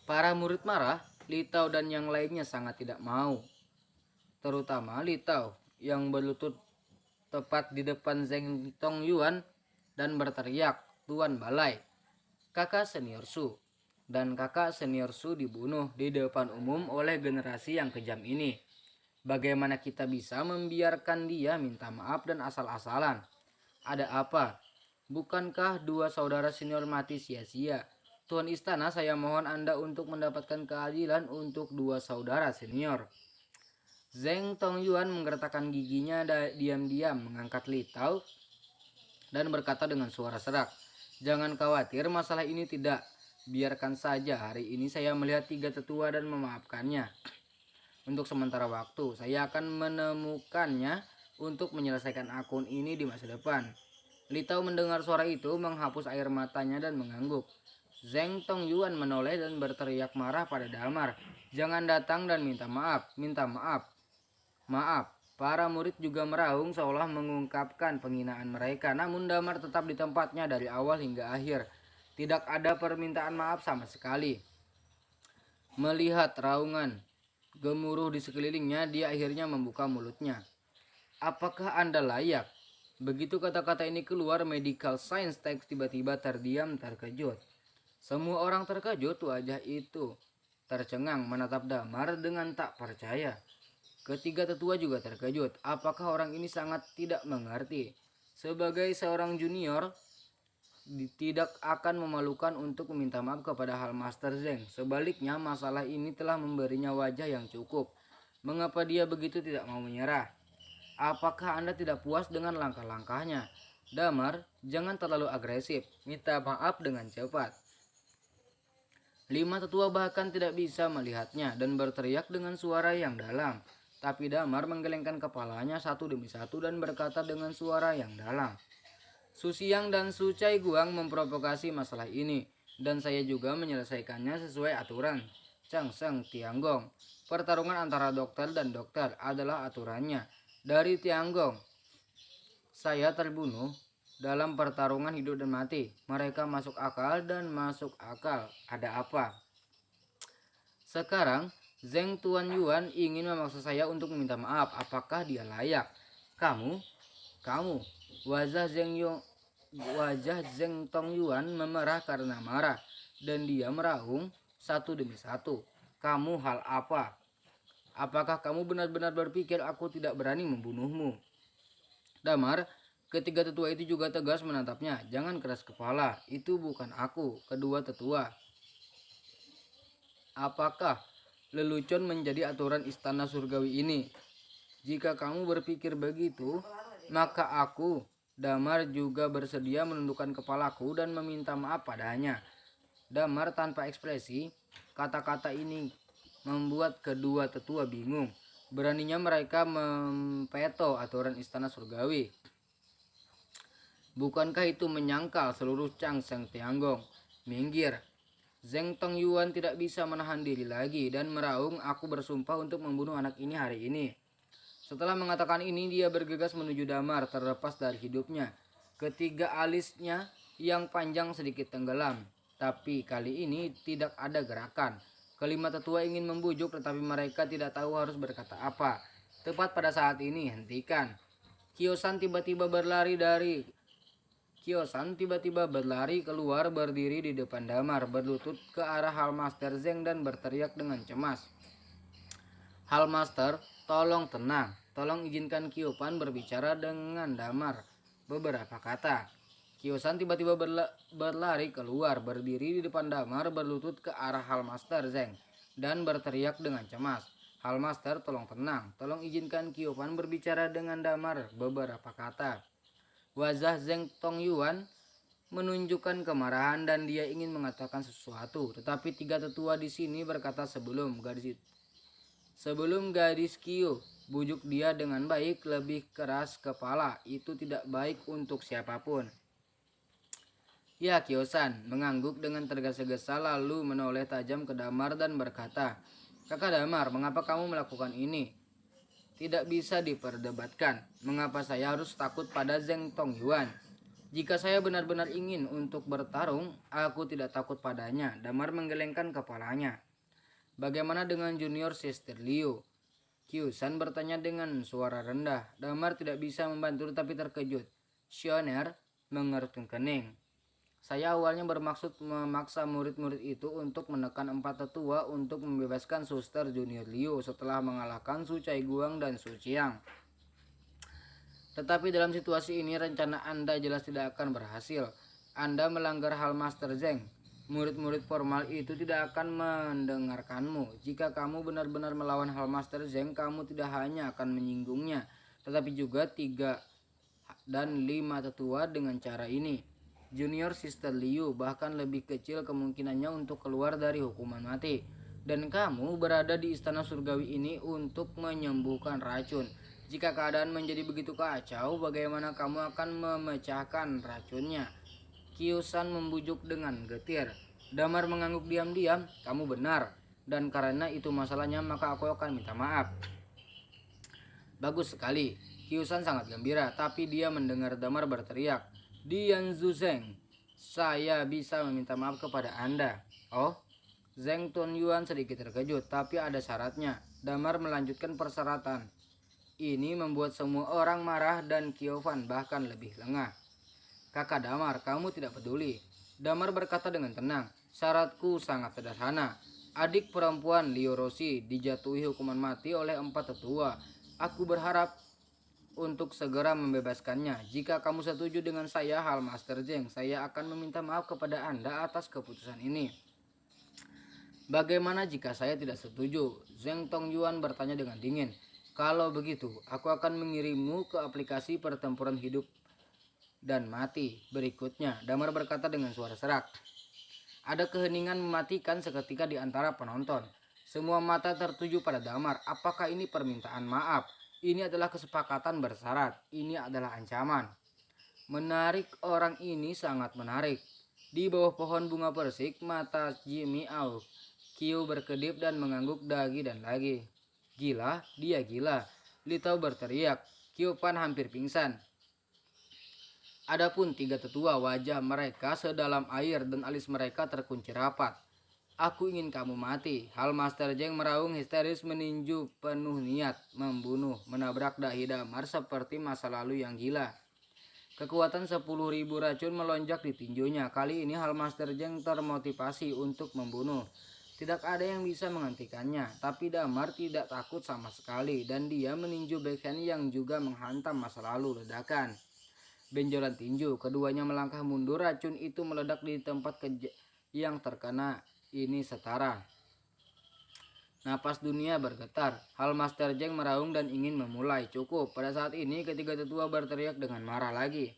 Para murid marah, Li Tao dan yang lainnya sangat tidak mau. Terutama Li Tao yang berlutut tepat di depan Zheng Tongyuan dan berteriak, "Tuan Balai, kakak senior Su." Dan kakak senior Su dibunuh di depan umum oleh generasi yang kejam ini. Bagaimana kita bisa membiarkan dia minta maaf dan asal-asalan? Ada apa? Bukankah dua saudara senior mati sia-sia? Tuan Istana, saya mohon Anda untuk mendapatkan keadilan untuk dua saudara senior. Zheng Tongyuan menggertakkan giginya diam-diam mengangkat Li Tao dan berkata dengan suara serak, "Jangan khawatir, masalah ini tidak. Biarkan saja, hari ini saya melihat tiga tetua dan memaafkannya. Untuk sementara waktu, saya akan menemukannya untuk menyelesaikan akun ini di masa depan." Li Tao mendengar suara itu, menghapus air matanya dan mengangguk. Zheng Tongyuan menoleh dan berteriak marah pada Damar, "Jangan datang dan minta maaf, minta maaf." Maaf, para murid juga meraung seolah mengungkapkan penghinaan mereka, namun Damar tetap di tempatnya dari awal hingga akhir. Tidak ada permintaan maaf sama sekali. Melihat raungan gemuruh di sekelilingnya, dia akhirnya membuka mulutnya. "Apakah Anda layak?" Begitu kata-kata ini keluar, medical science text tiba-tiba terdiam terkejut. Semua orang terkejut, wajah itu tercengang menatap Damar dengan tak percaya. Ketiga tetua juga terkejut. Apakah orang ini sangat tidak mengerti? Sebagai seorang junior, tidak akan memalukan untuk meminta maaf kepada Hal Master Zheng. Sebaliknya, masalah ini telah memberinya wajah yang cukup. Mengapa dia begitu tidak mau menyerah? Apakah Anda tidak puas dengan langkah-langkahnya? Damar, jangan terlalu agresif. Minta maaf dengan cepat. Lima tetua bahkan tidak bisa melihatnya dan berteriak dengan suara yang dalam. Tapi Damar menggelengkan kepalanya satu demi satu dan berkata dengan suara yang dalam, "Su Xiang dan Su Cai Guang memprovokasi masalah ini, dan saya juga menyelesaikannya sesuai aturan. Chang Sheng Tianggong, pertarungan antara dokter dan dokter adalah aturannya. Dari Tianggong, saya terbunuh dalam pertarungan hidup dan mati. Mereka masuk akal dan masuk akal. Ada apa? Sekarang Zheng Tuan Yuan ingin memaksa saya untuk meminta maaf. Apakah dia layak? Kamu, kamu, wajah Zheng Tong Yuan memerah karena marah, dan dia meraung satu demi satu. "Kamu hal apa? Apakah kamu benar-benar berpikir aku tidak berani membunuhmu?" Damar, ketiga tetua itu juga tegas menatapnya. "Jangan keras kepala, itu bukan aku." Kedua tetua, "Apakah lelucon menjadi aturan istana surgawi ini? Jika kamu berpikir begitu, maka aku, Damar, juga bersedia menundukkan kepalaku dan meminta maaf padanya." Damar tanpa ekspresi. Kata-kata ini membuat kedua tetua bingung. Beraninya mereka mempeto aturan istana surgawi. Bukankah itu menyangkal seluruh Chang Sheng Tianggong? Minggir. Zheng Tongyuan tidak bisa menahan diri lagi dan meraung, "Aku bersumpah untuk membunuh anak ini hari ini." Setelah mengatakan ini, dia bergegas menuju Damar terlepas dari hidupnya. Ketiga alisnya yang panjang sedikit tenggelam. Tapi kali ini tidak ada gerakan. Kelima tetua ingin membujuk, tetapi mereka tidak tahu harus berkata apa. Tepat pada saat ini, hentikan. Kiosan tiba-tiba berlari dari Kiosan tiba-tiba berlari keluar, berdiri di depan Damar, berlutut ke arah Hallmaster Zheng dan berteriak dengan cemas, "Hallmaster, tolong tenang. Tolong izinkan Kiopan berbicara dengan Damar." Beberapa kata. Kiosan tiba-tiba berlari keluar, berdiri di depan Damar, berlutut ke arah Hallmaster Zheng dan berteriak dengan cemas, "Hallmaster, tolong tenang. Tolong izinkan Kiopan berbicara dengan Damar." Beberapa kata. Wajah Zheng Tongyuan menunjukkan kemarahan dan dia ingin mengatakan sesuatu, tetapi tiga tetua di sini berkata, Sebelum gadis Kyo, bujuk dia dengan baik, lebih keras kepala. Itu tidak baik untuk siapapun." "Ya, Kyosan," mengangguk dengan tergesa-gesa lalu menoleh tajam ke Damar dan berkata, "Kakak Damar, mengapa kamu melakukan ini? Tidak bisa diperdebatkan. Mengapa saya harus takut pada Zheng Tongyuan? Jika saya benar-benar ingin untuk bertarung, aku tidak takut padanya. Damar menggelengkan kepalanya. Bagaimana dengan junior Sister Liu? Kyusan bertanya dengan suara rendah. Damar tidak bisa membantu tapi terkejut. Shioner mengerutkan kening. Saya awalnya bermaksud memaksa murid-murid itu untuk menekan 4 tetua untuk membebaskan Suster Junior Liu setelah mengalahkan Su Guang dan Su Qiang. Tetapi dalam situasi ini rencana Anda jelas tidak akan berhasil. Anda melanggar hal Master Zeng. Murid-murid formal itu tidak akan mendengarkanmu. Jika kamu benar-benar melawan hal Master Zeng, kamu tidak hanya akan menyinggungnya, tetapi juga 3 dan 5 tetua dengan cara ini. Junior Sister Liu bahkan lebih kecil kemungkinannya untuk keluar dari hukuman mati. Dan kamu berada di istana surgawi ini untuk menyembuhkan racun. Jika keadaan menjadi begitu kacau, bagaimana kamu akan memecahkan racunnya? Kyusan membujuk dengan getir. Damar mengangguk diam-diam. Kamu benar. Dan karena itu masalahnya, maka aku akan minta maaf. Bagus sekali. Kyusan sangat gembira, tapi dia mendengar Damar berteriak. Dian Zuzeng, saya bisa meminta maaf kepada Anda. Oh? Zeng Tonyuan sedikit terkejut, tapi ada syaratnya. Damar melanjutkan persyaratan. Ini membuat semua orang marah dan Kyovan bahkan lebih lengah. Kakak Damar, kamu tidak peduli. Damar berkata dengan tenang, syaratku sangat sederhana. Adik perempuan Liu Roshi dijatuhi hukuman mati oleh 4 tetua. Aku berharap untuk segera membebaskannya. Jika kamu setuju dengan saya, hal Master Zeng, saya akan meminta maaf kepada Anda atas keputusan ini. Bagaimana jika saya tidak setuju? Zeng Tongyuan bertanya dengan dingin. Kalau begitu, aku akan mengirimmu ke aplikasi pertempuran hidup dan mati berikutnya. Damar berkata dengan suara serak. Ada keheningan mematikan seketika di antara penonton. Semua mata tertuju pada Damar. Apakah ini permintaan maaf? Ini adalah kesepakatan bersyarat. Ini adalah ancaman. Menarik, orang ini sangat menarik. Di bawah pohon bunga persik, mata Jimmy Au Kyu berkedip dan mengangguk lagi dan lagi. Gila, dia gila. Litau berteriak. Kyovan hampir pingsan. Adapun 3 tetua, wajah mereka sedalam air dan alis mereka terkunci rapat. Aku ingin kamu mati. Hal Master Zeng meraung histeris meninju penuh niat membunuh, menabrak dahi Damar seperti masa lalu yang gila. Kekuatan 10.000 racun melonjak di tinjunya. Kali ini hal Master Zeng termotivasi untuk membunuh. Tidak ada yang bisa menghentikannya, tapi Damar tidak takut sama sekali dan dia meninju backhand yang juga menghantam masa lalu ledakan. Benjolan tinju, keduanya melangkah mundur, racun itu meledak di tempat yang terkena. Ini setara. Napas dunia bergetar. Hal Master Zeng meraung dan ingin memulai. Cukup. Pada saat ini ketiga tetua berteriak dengan marah lagi.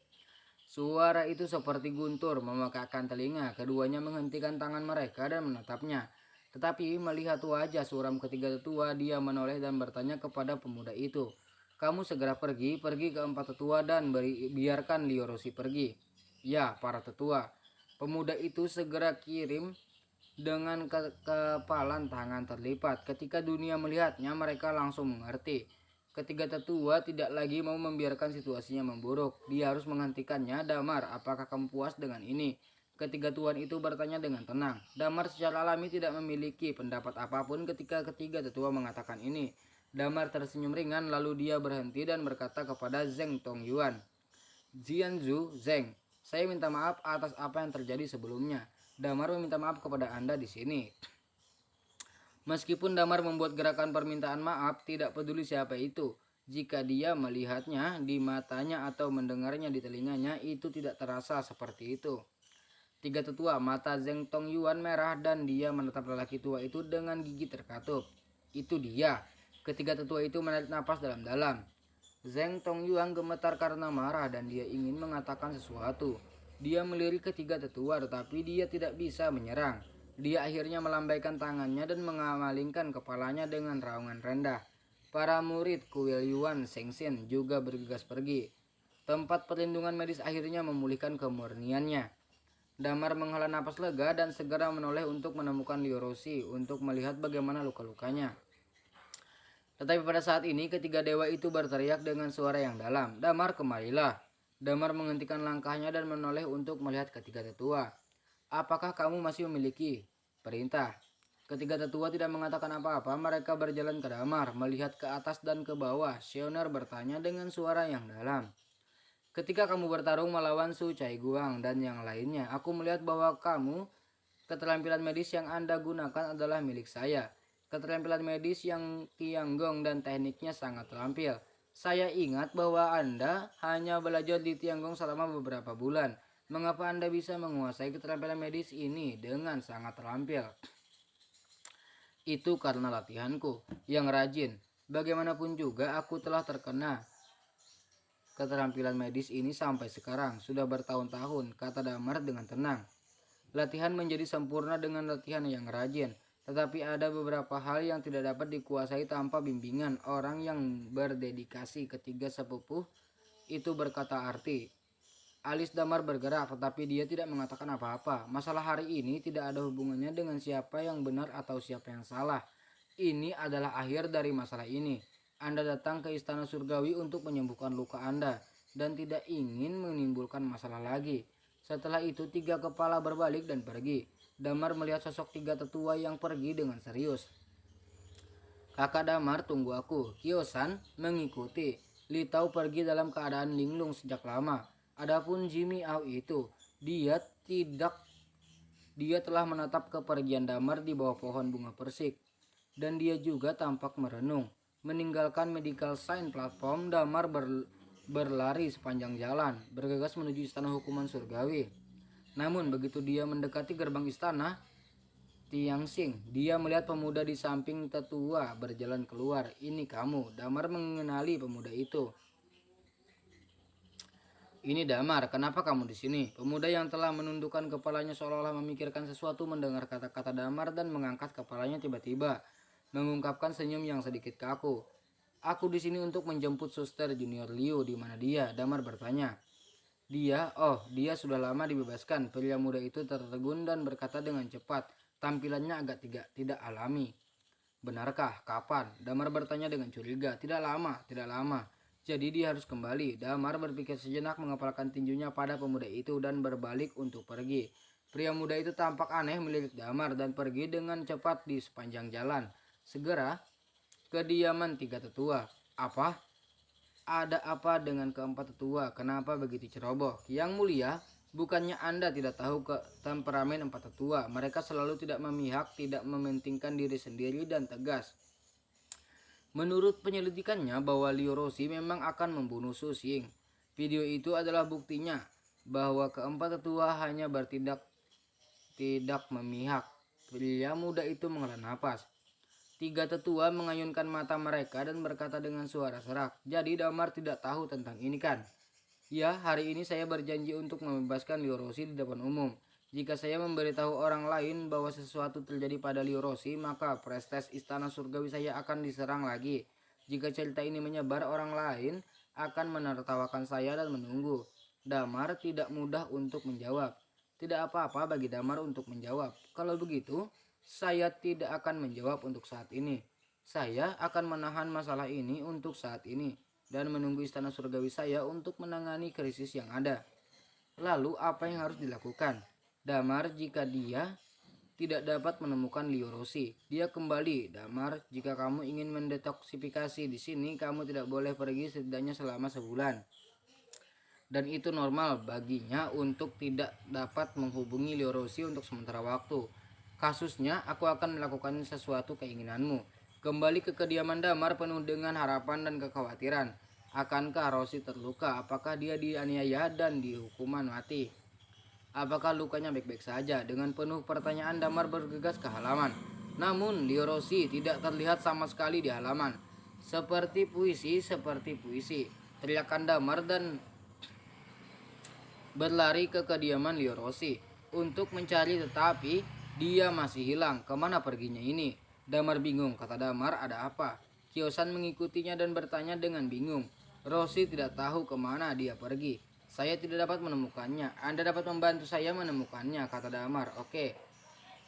Suara itu seperti guntur memekakkan telinga. Keduanya menghentikan tangan mereka dan menatapnya. Tetapi melihat wajah suram ketiga tetua, dia menoleh dan bertanya kepada pemuda itu. Kamu segera pergi ke 4 tetua dan biarkan Liu Roshi pergi. Ya, para tetua. Pemuda itu segera kirim dengan kepalan tangan terlipat. Ketika dunia melihatnya, mereka langsung mengerti. Ketiga tetua tidak lagi mau membiarkan situasinya memburuk. Dia harus menghentikannya. Damar, apakah kamu puas dengan ini? Ketiga tuan itu bertanya dengan tenang. Damar secara alami tidak memiliki pendapat apapun ketika ketiga tetua mengatakan ini. Damar tersenyum ringan lalu dia berhenti dan berkata kepada Zeng Tongyuan. Jianzhu, Zeng, saya minta maaf atas apa yang terjadi sebelumnya. Damar meminta maaf kepada Anda di sini. Meskipun Damar membuat gerakan permintaan maaf, tidak peduli siapa itu. Jika dia melihatnya di matanya atau mendengarnya di telinganya, itu tidak terasa seperti itu. 3 tetua, mata Zeng Tongyuan merah dan dia menatap lelaki tua itu dengan gigi terkatup. Itu dia. Ketiga tetua itu menarik napas dalam-dalam. Zeng Tongyuan gemetar karena marah dan dia ingin mengatakan sesuatu. Dia melirik ketiga tetua tetapi dia tidak bisa menyerang. Dia akhirnya melambaikan tangannya dan mengamalingkan kepalanya dengan raungan rendah. Para murid kuil Yuan Sengxin juga bergegas pergi. Tempat perlindungan medis akhirnya memulihkan kemurniannya. Damar menghela napas lega dan segera menoleh untuk menemukan Liu Roshi untuk melihat bagaimana luka-lukanya. Tetapi pada saat ini ketiga dewa itu berteriak dengan suara yang dalam. Damar, kemarilah. Damar menghentikan langkahnya dan menoleh untuk melihat ketiga tetua. Apakah kamu masih memiliki perintah? Ketiga tetua tidak mengatakan apa-apa, mereka berjalan ke Damar, melihat ke atas dan ke bawah. Sioner bertanya dengan suara yang dalam. Ketika kamu bertarung melawan Su Cai Guang dan yang lainnya, aku melihat bahwa keterampilan medis yang Anda gunakan adalah milik saya. Keterampilan medis yang Tianggong dan tekniknya sangat terampil. Saya ingat bahwa Anda hanya belajar di Tianggong selama beberapa bulan. Mengapa Anda bisa menguasai keterampilan medis ini dengan sangat terampil? Itu karena latihanku yang rajin. Bagaimanapun juga aku telah terkena keterampilan medis ini sampai sekarang. Sudah bertahun-tahun, kata Damar dengan tenang. Latihan menjadi sempurna dengan latihan yang rajin, tetapi ada beberapa hal yang tidak dapat dikuasai tanpa bimbingan orang yang berdedikasi. Ketiga sepupuh itu berkata arti. Alis Damar bergerak, tetapi dia tidak mengatakan apa-apa. Masalah hari ini tidak ada hubungannya dengan siapa yang benar atau siapa yang salah. Ini adalah akhir dari masalah ini. Anda datang ke istana surgawi untuk menyembuhkan luka Anda dan tidak ingin menimbulkan masalah lagi. Setelah itu tiga kepala berbalik dan pergi. Damar melihat sosok tiga tetua yang pergi dengan serius. Kakak Damar, tunggu aku. Kyosan mengikuti. Li Tao pergi dalam keadaan linglung sejak lama. Adapun Jimmy Ao itu, dia telah menatap kepergian Damar di bawah pohon bunga persik. Dan dia juga tampak merenung. Meninggalkan medical science platform, Damar berlari sepanjang jalan, bergegas menuju istana hukuman surgawi. Namun begitu dia mendekati gerbang istana Tianxing, dia melihat pemuda di samping tetua berjalan keluar. Ini kamu. Damar mengenali pemuda itu. Ini Damar, kenapa kamu di sini? Pemuda yang telah menundukkan kepalanya seolah-olah memikirkan sesuatu mendengar kata-kata Damar dan mengangkat kepalanya tiba-tiba, mengungkapkan senyum yang sedikit kaku. Aku di sini untuk menjemput Suster Junior Liu. Di mana dia? Damar bertanya. Dia sudah lama dibebaskan. Pria muda itu tertegun dan berkata dengan cepat. Tampilannya agak tidak alami. Benarkah? Kapan? Damar bertanya dengan curiga. Tidak lama. Jadi dia harus kembali. Damar berpikir sejenak, mengepalkan tinjunya pada pemuda itu dan berbalik untuk pergi. Pria muda itu tampak aneh melirik Damar dan pergi dengan cepat di sepanjang jalan. Segera kediaman tiga tetua. Apa? Ada apa dengan keempat tetua? Kenapa begitu ceroboh? Yang mulia, bukannya Anda tidak tahu temperamen empat tetua? Mereka selalu tidak memihak, tidak mementingkan diri sendiri dan tegas. Menurut penyelidikannya bahwa Liu Roshi memang akan membunuh Su Xing. Video itu adalah buktinya bahwa keempat tetua hanya bertindak tidak memihak. Pria muda itu menghela napas. Tiga tetua mengayunkan mata mereka dan berkata dengan suara serak. Jadi Damar tidak tahu tentang ini kan? Ya, hari ini saya berjanji untuk membebaskan Liu Roshi di depan umum. Jika saya memberitahu orang lain bahwa sesuatu terjadi pada Liu Roshi, maka prestis istana surgawi saya akan diserang lagi. Jika cerita ini menyebar, orang lain akan menertawakan saya dan menunggu. Damar tidak mudah untuk menjawab. Tidak apa-apa bagi Damar untuk menjawab. Kalau begitu, saya tidak akan menjawab untuk saat ini. Saya akan menahan masalah ini untuk saat ini dan menunggu istana surgawi saya untuk menangani krisis yang ada. Lalu apa yang harus dilakukan? Damar, jika dia tidak dapat menemukan Liu Roshi, dia kembali. Damar, jika kamu ingin mendetoksifikasi di sini, kamu tidak boleh pergi setidaknya selama sebulan. Dan itu normal baginya untuk tidak dapat menghubungi Liu Roshi untuk sementara waktu. Kasusnya, aku akan melakukan sesuatu keinginanmu. Kembali ke kediaman Damar penuh dengan harapan dan kekhawatiran. Akankah Roshi terluka? Apakah dia dianiaya dan dihukuman mati? Apakah lukanya baik-baik saja? Dengan penuh pertanyaan Damar bergegas ke halaman. Namun Liu Roshi tidak terlihat sama sekali di halaman. Seperti puisi. Teriakan Damar dan berlari ke kediaman Liu Roshi untuk mencari, tetapi dia masih hilang. Kemana perginya ini? Damar bingung. Kata Damar, ada apa? Kyosan mengikutinya dan bertanya dengan bingung. Roshi tidak tahu kemana dia pergi. Saya tidak dapat menemukannya. Anda dapat membantu saya menemukannya, kata Damar. Oke.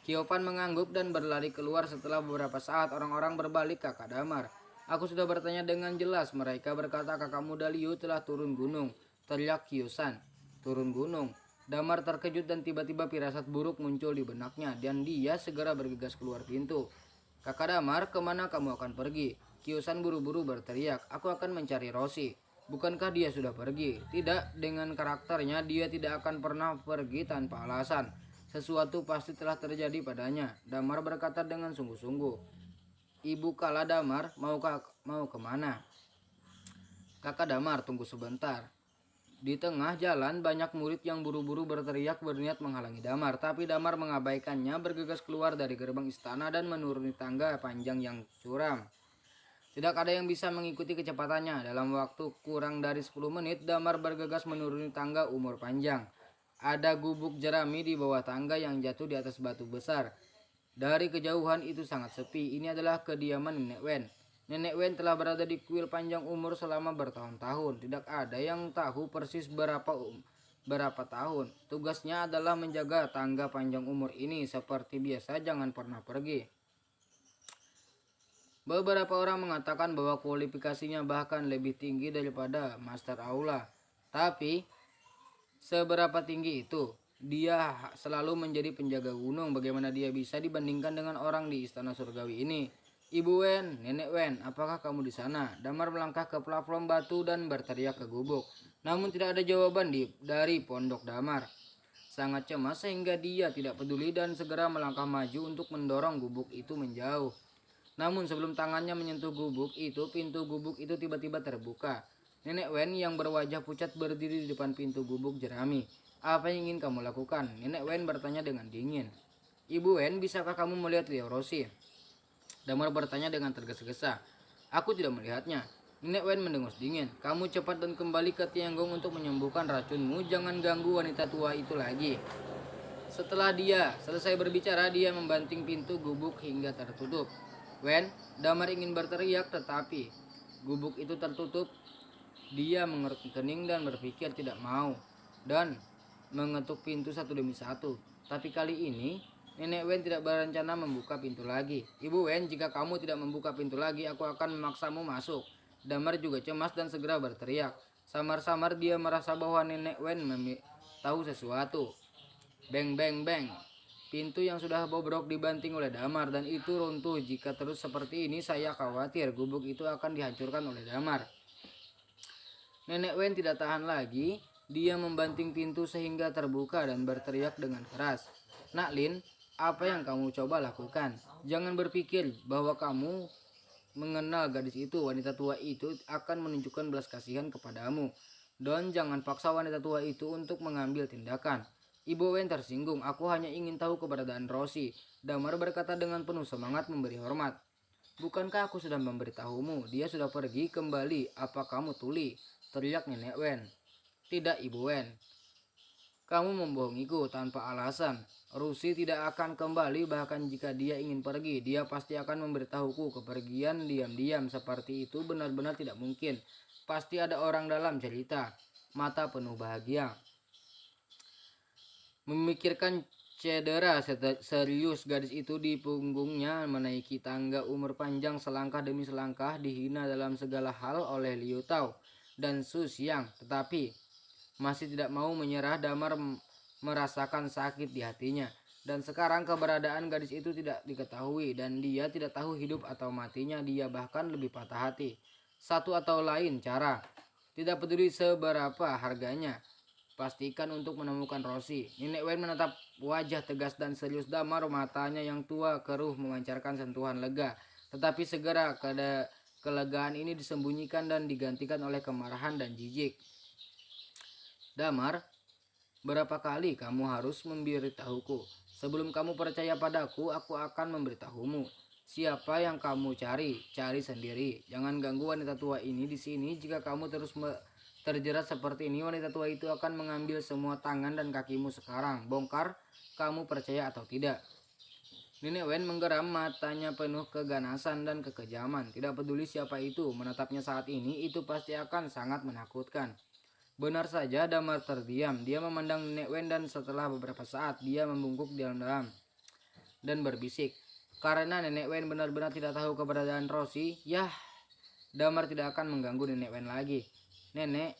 Kyopan mengangguk dan berlari keluar. Setelah beberapa saat, orang-orang berbalik ke Kakak Damar. Aku sudah bertanya dengan jelas. Mereka berkata kakak muda Liu telah turun gunung. teriak Kiyusan. Turun gunung. Damar terkejut dan tiba-tiba firasat buruk muncul di benaknya dan dia segera bergegas keluar pintu. Kakak Damar, kemana kamu akan pergi? Kiyusan buru-buru berteriak, aku akan mencari Roshi. Bukankah dia sudah pergi? Tidak, dengan karakternya dia tidak akan pernah pergi tanpa alasan. Sesuatu pasti telah terjadi padanya. Damar berkata dengan sungguh-sungguh. Ibu Kala Damar, mau kemana? Kakak Damar, tunggu sebentar. Di tengah jalan banyak murid yang buru-buru berteriak berniat menghalangi Damar, tapi Damar mengabaikannya, bergegas keluar dari gerbang istana dan menuruni tangga panjang yang curam. Tidak ada yang bisa mengikuti kecepatannya. Dalam waktu kurang dari 10 menit, Damar bergegas menuruni tangga umur panjang. Ada gubuk jerami di bawah tangga yang jatuh di atas batu besar. Dari kejauhan itu sangat sepi. Ini adalah kediaman Nenek Wen. Nenek Wen telah berada di kuil panjang umur selama bertahun-tahun. Tidak ada yang tahu persis berapa tahun. Tugasnya adalah menjaga tangga panjang umur ini. Seperti biasa, jangan pernah pergi. Beberapa orang mengatakan bahwa kualifikasinya bahkan lebih tinggi daripada Master Aula. Tapi, seberapa tinggi itu? Dia selalu menjadi penjaga gunung. Bagaimana dia bisa dibandingkan dengan orang di istana surgawi ini? Ibu Wen, Nenek Wen, apakah kamu di sana? Damar melangkah ke platform batu dan berteriak ke gubuk. Namun tidak ada jawaban dari pondok Damar. Sangat cemas sehingga dia tidak peduli dan segera melangkah maju untuk mendorong gubuk itu menjauh. Namun sebelum tangannya menyentuh gubuk itu, pintu gubuk itu tiba-tiba terbuka. Nenek Wen yang berwajah pucat berdiri di depan pintu gubuk jerami. Apa yang ingin kamu lakukan? Nenek Wen bertanya dengan dingin. Ibu Wen, bisakah kamu melihat Liao Roshi? Damar bertanya dengan tergesa-gesa. Aku tidak melihatnya. Nenek Wen mendengus dingin. Kamu cepat dan kembali ke Tianggong untuk menyembuhkan racunmu. Jangan ganggu wanita tua itu lagi. Setelah dia selesai berbicara, dia membanting pintu gubuk hingga tertutup. Wen, Damar ingin berteriak tetapi gubuk itu tertutup. Dia mengerut kening dan berpikir tidak mau dan mengetuk pintu satu demi satu. Tapi kali ini Nenek Wen tidak berencana membuka pintu lagi. Ibu Wen, jika kamu tidak membuka pintu lagi, aku akan memaksamu masuk. Damar juga cemas dan segera berteriak. Samar-samar dia merasa bahwa Nenek Wen tahu sesuatu. Beng beng beng. Pintu yang sudah bobrok dibanting oleh Damar dan itu runtuh. Jika terus seperti ini, saya khawatir gubuk itu akan dihancurkan oleh Damar. Nenek Wen tidak tahan lagi. Dia membanting pintu sehingga terbuka dan berteriak dengan keras. Nak Lin, apa yang kamu coba lakukan? Jangan berpikir bahwa kamu mengenal gadis itu. Wanita tua itu akan menunjukkan belas kasihan kepadamu. Dan jangan paksa wanita tua itu untuk mengambil tindakan. Ibu Wen tersinggung. Aku hanya ingin tahu keberadaan Roshi. Damar berkata dengan penuh semangat memberi hormat. Bukankah aku sudah memberitahumu? Dia sudah pergi kembali. Apa kamu tuli? Teriak Nenek Wen. Tidak, Ibu Wen. Kamu membohongiku tanpa alasan. Roshi tidak akan kembali, bahkan jika dia ingin pergi. Dia pasti akan memberitahuku kepergian diam-diam. Seperti itu benar-benar tidak mungkin. Pasti ada orang dalam cerita. Mata penuh bahagia. Memikirkan cedera serius gadis itu di punggungnya, menaiki tangga umur panjang selangkah demi selangkah, dihina dalam segala hal oleh Liu Tao dan Su Xiang, tetapi masih tidak mau menyerah. Damar merasakan sakit di hatinya, dan sekarang keberadaan gadis itu tidak diketahui dan dia tidak tahu hidup atau matinya. Dia bahkan lebih patah hati. Satu atau lain cara, tidak peduli seberapa harganya, pastikan untuk menemukan Roshi. Nenek Wen menatap wajah tegas dan serius Damar. Matanya yang tua keruh memancarkan sentuhan lega. Tetapi segera kelegaan ini disembunyikan dan digantikan oleh kemarahan dan jijik. Damar, berapa kali kamu harus memberitahuku? Sebelum kamu percaya padaku, aku akan memberitahumu. Siapa yang kamu cari? Cari sendiri. Jangan ganggu wanita tua ini di sini. Jika kamu terus terjerat seperti ini, wanita tua itu akan mengambil semua tangan dan kakimu sekarang. Bongkar, kamu percaya atau tidak? Nenek Wen menggeram, matanya penuh keganasan dan kekejaman. Tidak peduli siapa itu menatapnya saat ini, itu pasti akan sangat menakutkan. Benar saja, Damar terdiam. Dia memandang Nenek Wen dan setelah beberapa saat dia membungkuk dalam-dalam dan berbisik. Karena Nenek Wen benar-benar tidak tahu keberadaan Roshi, Damar tidak akan mengganggu Nenek Wen lagi. Nenek,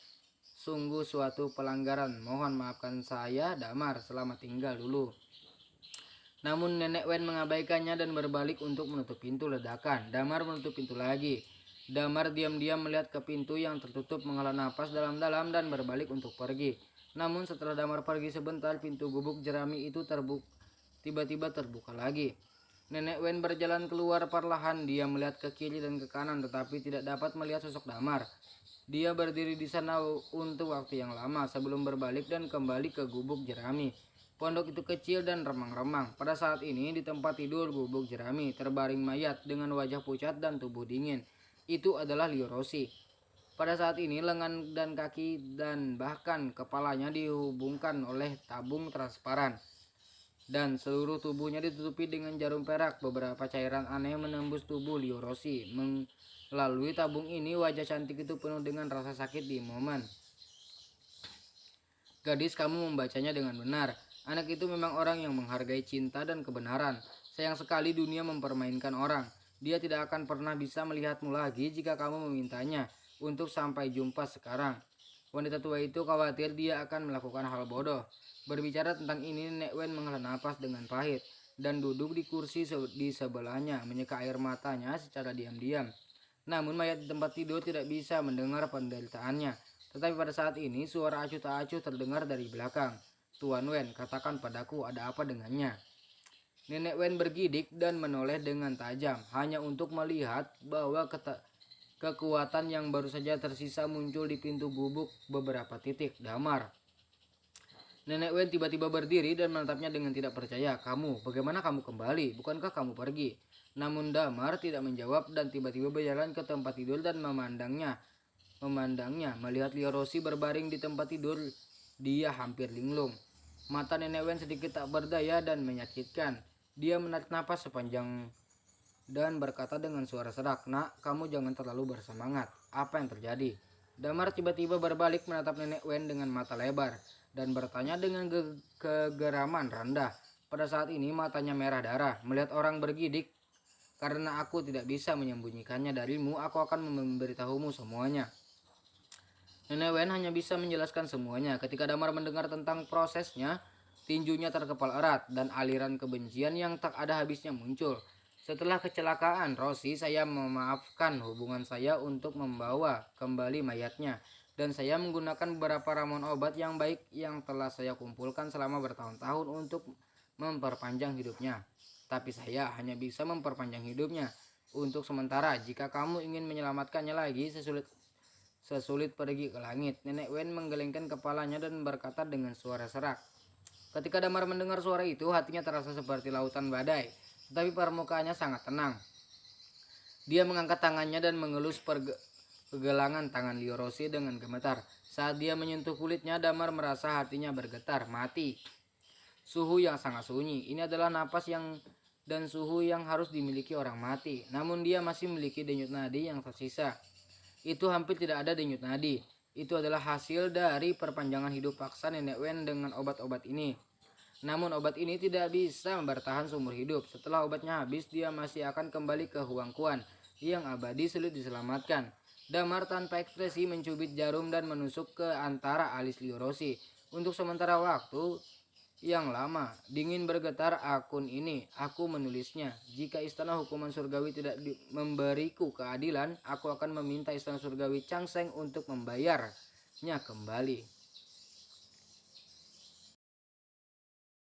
Sungguh suatu pelanggaran. Mohon maafkan saya, Damar. Selamat tinggal dulu. Namun Nenek Wen mengabaikannya dan berbalik untuk menutup pintu ledakan. Damar menutup pintu lagi. Damar diam-diam melihat ke pintu yang tertutup, menghela napas dalam-dalam dan berbalik untuk pergi. Namun setelah Damar pergi sebentar, pintu gubuk jerami itu tiba-tiba terbuka lagi. Nenek Wen berjalan keluar perlahan. Dia melihat ke kiri dan ke kanan tetapi tidak dapat melihat sosok Damar. Dia berdiri di sana untuk waktu yang lama sebelum berbalik dan kembali ke gubuk jerami. Pondok itu kecil dan remang-remang. Pada saat ini di tempat tidur gubuk jerami terbaring mayat dengan wajah pucat dan tubuh dingin. Itu adalah Liorosi. Pada saat ini lengan dan kaki dan bahkan kepalanya dihubungkan oleh tabung transparan. Dan seluruh tubuhnya ditutupi dengan jarum perak. Beberapa cairan aneh menembus tubuh Liorosi. Melalui tabung ini wajah cantik itu penuh dengan rasa sakit di momen. Gadis, kamu membacanya dengan benar. Anak itu memang orang yang menghargai cinta dan kebenaran. Sayang sekali dunia mempermainkan orang. Dia tidak akan pernah bisa melihatmu lagi jika kamu memintanya untuk sampai jumpa sekarang. Wanita tua itu khawatir dia akan melakukan hal bodoh. Berbicara tentang ini, Nenek Wen menghela napas dengan pahit dan duduk di kursi di sebelahnya, menyeka air matanya secara diam-diam. Namun mayat di tempat tidur tidak bisa mendengar penderitaannya. Tetapi pada saat ini suara acuh tak acuh terdengar dari belakang. Tuan Wen, katakan padaku ada apa dengannya. Nenek Wen bergidik dan menoleh dengan tajam, hanya untuk melihat bahwa kekuatan yang baru saja tersisa muncul di pintu gubuk beberapa titik. Damar. Nenek Wen tiba-tiba berdiri dan menatapnya dengan tidak percaya. Kamu, bagaimana kamu kembali? Bukankah kamu pergi? Namun Damar tidak menjawab dan tiba-tiba berjalan ke tempat tidur dan memandangnya. Melihat Liorosi berbaring di tempat tidur, dia hampir linglung. Mata Nenek Wen sedikit tak berdaya dan menyakitkan. Dia menarik napas sepanjang dan berkata dengan suara serak, Nak, kamu jangan terlalu bersemangat. Apa yang terjadi? Damar tiba-tiba berbalik menatap Nenek Wen dengan mata lebar dan bertanya dengan kegeraman rendah. Pada saat ini matanya merah darah. Melihat orang bergidik, karena aku tidak bisa menyembunyikannya darimu, aku akan memberitahumu semuanya. Nenek Wen hanya bisa menjelaskan semuanya. Ketika Damar mendengar tentang prosesnya, tinjunya terkepal erat dan aliran kebencian yang tak ada habisnya muncul. Setelah kecelakaan Rosi, saya memaafkan hubungan saya untuk membawa kembali mayatnya. Dan saya menggunakan beberapa ramuan obat yang baik yang telah saya kumpulkan selama bertahun-tahun untuk memperpanjang hidupnya. Tapi saya hanya bisa memperpanjang hidupnya untuk sementara. Jika kamu ingin menyelamatkannya lagi, sesulit pergi ke langit. Nenek Wen menggelengkan kepalanya dan berkata dengan suara serak. Ketika Damar mendengar suara itu, hatinya terasa seperti lautan badai, tetapi permukaannya sangat tenang. Dia mengangkat tangannya dan mengelus pergelangan tangan Liorosi dengan gemetar. Saat dia menyentuh kulitnya, Damar merasa hatinya bergetar. Mati. Suhu yang sangat sunyi. Ini adalah napas dan suhu yang harus dimiliki orang mati. Namun dia masih memiliki denyut nadi yang tersisa. Itu hampir tidak ada denyut nadi. Itu adalah hasil dari perpanjangan hidup paksa Nenek Wen dengan obat-obat ini. Namun obat ini tidak bisa bertahan seumur hidup. Setelah obatnya habis, dia masih akan kembali ke Huang Quan yang abadi sulit diselamatkan. Damar tanpa ekspresi mencubit jarum dan menusuk ke antara alis Liorosi. Untuk sementara waktu yang lama, dingin bergetar akun ini. Aku menulisnya. Jika istana hukuman surgawi tidak memberiku keadilan, aku akan meminta istana surgawi Changseng untuk membayarnya kembali.